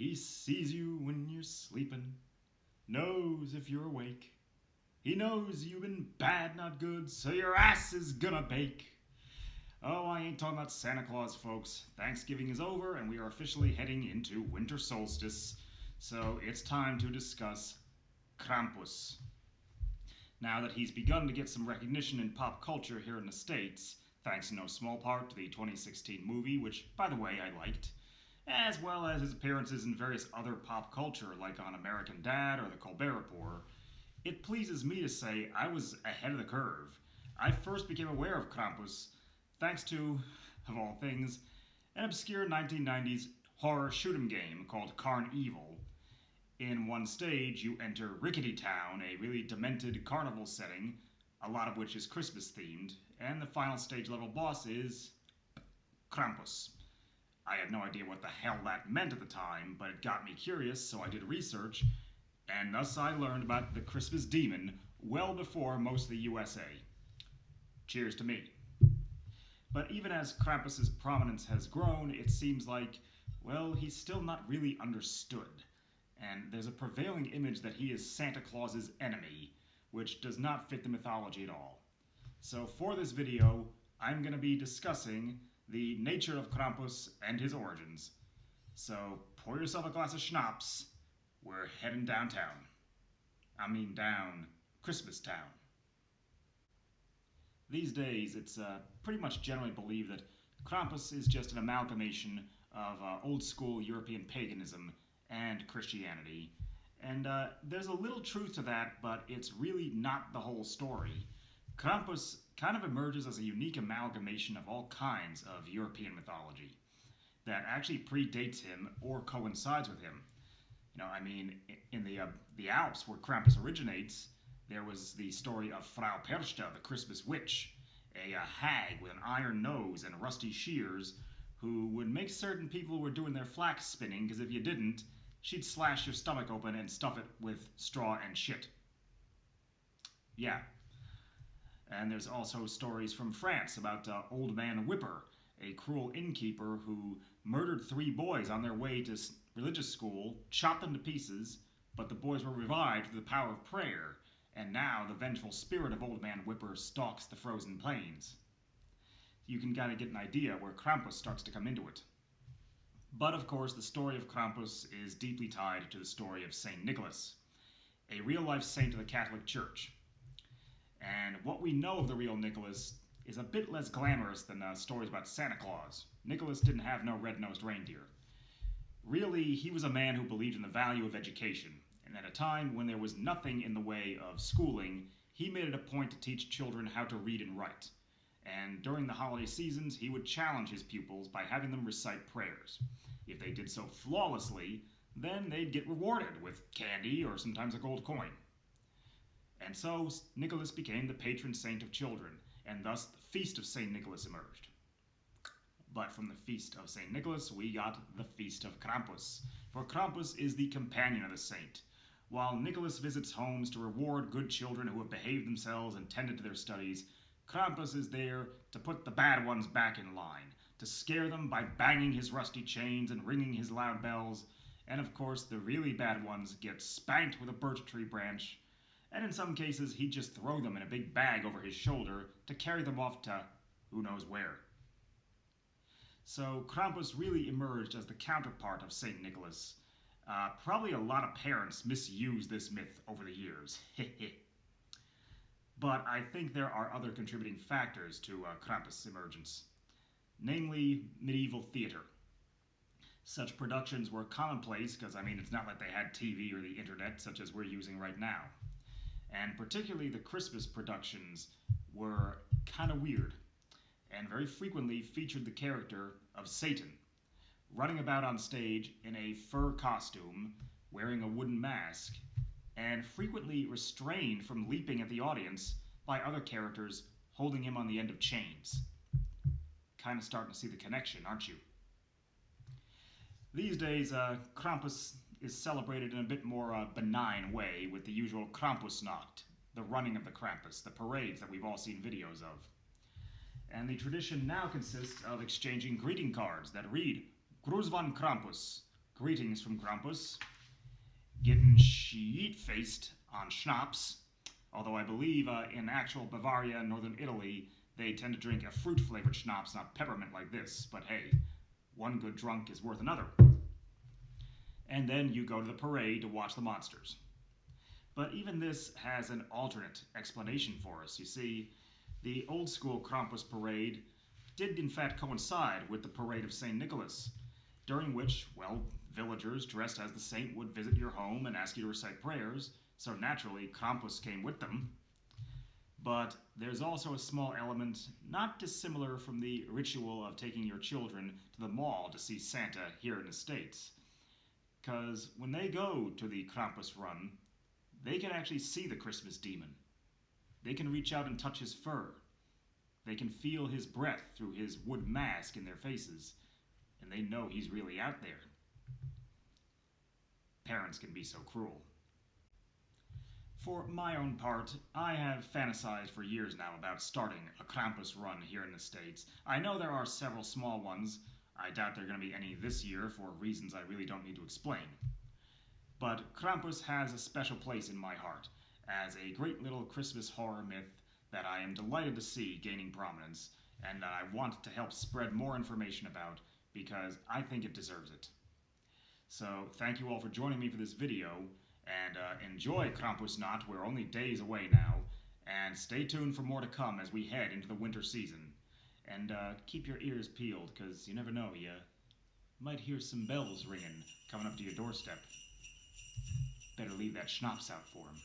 He sees you when you're sleeping, knows if you're awake. He knows you've been bad, not good, so your ass is gonna bake. Oh, I ain't talking about Santa Claus, folks. Thanksgiving is over, and we are officially heading into winter solstice, so it's time to discuss Krampus. Now that he's begun to get some recognition in pop culture here in the States, thanks in no small part to the 2016 movie, which, by the way, I liked, as well as his appearances in various other pop culture, like on American Dad or The Colbert Report, it pleases me to say I was ahead of the curve. I first became aware of Krampus thanks to, of all things, an obscure 1990s horror shoot 'em game called Carnival. In one stage, you enter Rickety Town, a really demented carnival setting, a lot of which is Christmas themed, and the final stage level boss is Krampus. I had no idea what the hell that meant at the time, but it got me curious, so I did research, and thus I learned about the Christmas demon well before most of the USA. Cheers to me. But even as Krampus's prominence has grown, it seems like, well, he's still not really understood. And there's a prevailing image that he is Santa Claus's enemy, which does not fit the mythology at all. So for this video, I'm going to be discussing the nature of Krampus and his origins. So pour yourself a glass of schnapps. We're heading downtown. I mean down Christmas Town. These days, it's pretty much generally believed that Krampus is just an amalgamation of old school European paganism and Christianity. And there's a little truth to that, but it's really not the whole story. Krampus kind of emerges as a unique amalgamation of all kinds of European mythology that actually predates him or coincides with him. You know, I mean, in the Alps where Krampus originates, there was the story of Frau Perchta, the Christmas witch, a hag with an iron nose and rusty shears who would make certain people were doing their flax spinning, because if you didn't, she'd slash your stomach open and stuff it with straw and shit. Yeah. And there's also stories from France about Old Man Whipper, a cruel innkeeper who murdered 3 boys on their way to religious school, chopped them to pieces, but the boys were revived through the power of prayer, and now the vengeful spirit of Old Man Whipper stalks the frozen plains. You can kind of get an idea where Krampus starts to come into it. But of course, the story of Krampus is deeply tied to the story of St. Nicholas, a real-life saint of the Catholic Church. And what we know of the real Nicholas is a bit less glamorous than stories about Santa Claus. Nicholas didn't have no red-nosed reindeer. Really, he was a man who believed in the value of education, and at a time when there was nothing in the way of schooling, he made it a point to teach children how to read and write. And during the holiday seasons, he would challenge his pupils by having them recite prayers. If they did so flawlessly, then they'd get rewarded with candy or sometimes a gold coin. And so Nicholas became the patron saint of children, and thus the Feast of St. Nicholas emerged. But from the Feast of St. Nicholas, we got the Feast of Krampus, for Krampus is the companion of the saint. While Nicholas visits homes to reward good children who have behaved themselves and tended to their studies, Krampus is there to put the bad ones back in line, to scare them by banging his rusty chains and ringing his loud bells, and of course the really bad ones get spanked with a birch tree branch, and in some cases he'd just throw them in a big bag over his shoulder to carry them off to who knows where. So Krampus really emerged as the counterpart of St. Nicholas. Probably a lot of parents misuse this myth over the years. But I think there are other contributing factors to Krampus' emergence, namely medieval theater. Such productions were commonplace because, I mean, it's not like they had TV or the internet such as we're using right now. And particularly the Christmas productions were kind of weird, and very frequently featured the character of Satan, running about on stage in a fur costume, wearing a wooden mask, and frequently restrained from leaping at the audience by other characters holding him on the end of chains. Kind of starting to see the connection, aren't you? These days, Krampus is celebrated in a bit more benign way with the usual Krampusnacht, the running of the Krampus, the parades that we've all seen videos of. And the tradition now consists of exchanging greeting cards that read, Gruss Von Krampus, greetings from Krampus, getting sheet-faced on schnapps, although I believe in actual Bavaria, northern Italy, they tend to drink a fruit-flavored schnapps, not peppermint like this, but hey, one good drunk is worth another. And then you go to the parade to watch the monsters. But even this has an alternate explanation for us. You see, the old school Krampus parade did in fact coincide with the parade of St. Nicholas, during which, well, villagers dressed as the saint would visit your home and ask you to recite prayers, so naturally Krampus came with them. But there's also a small element not dissimilar from the ritual of taking your children to the mall to see Santa here in the States. Because when they go to the Krampus run, they can actually see the Christmas demon. They can reach out and touch his fur. They can feel his breath through his wood mask in their faces, and they know he's really out there. Parents can be so cruel. For my own part, I have fantasized for years now about starting a Krampus run here in the States. I know there are several small ones. I doubt there are going to be any this year for reasons I really don't need to explain. But Krampus has a special place in my heart as a great little Christmas horror myth that I am delighted to see gaining prominence and that I want to help spread more information about because I think it deserves it. So thank you all for joining me for this video, and enjoy Krampusnacht. We're only days away now, and stay tuned for more to come as we head into the winter season. And keep your ears peeled, because you never know, you might hear some bells ringing coming up to your doorstep. Better leave that schnapps out for him.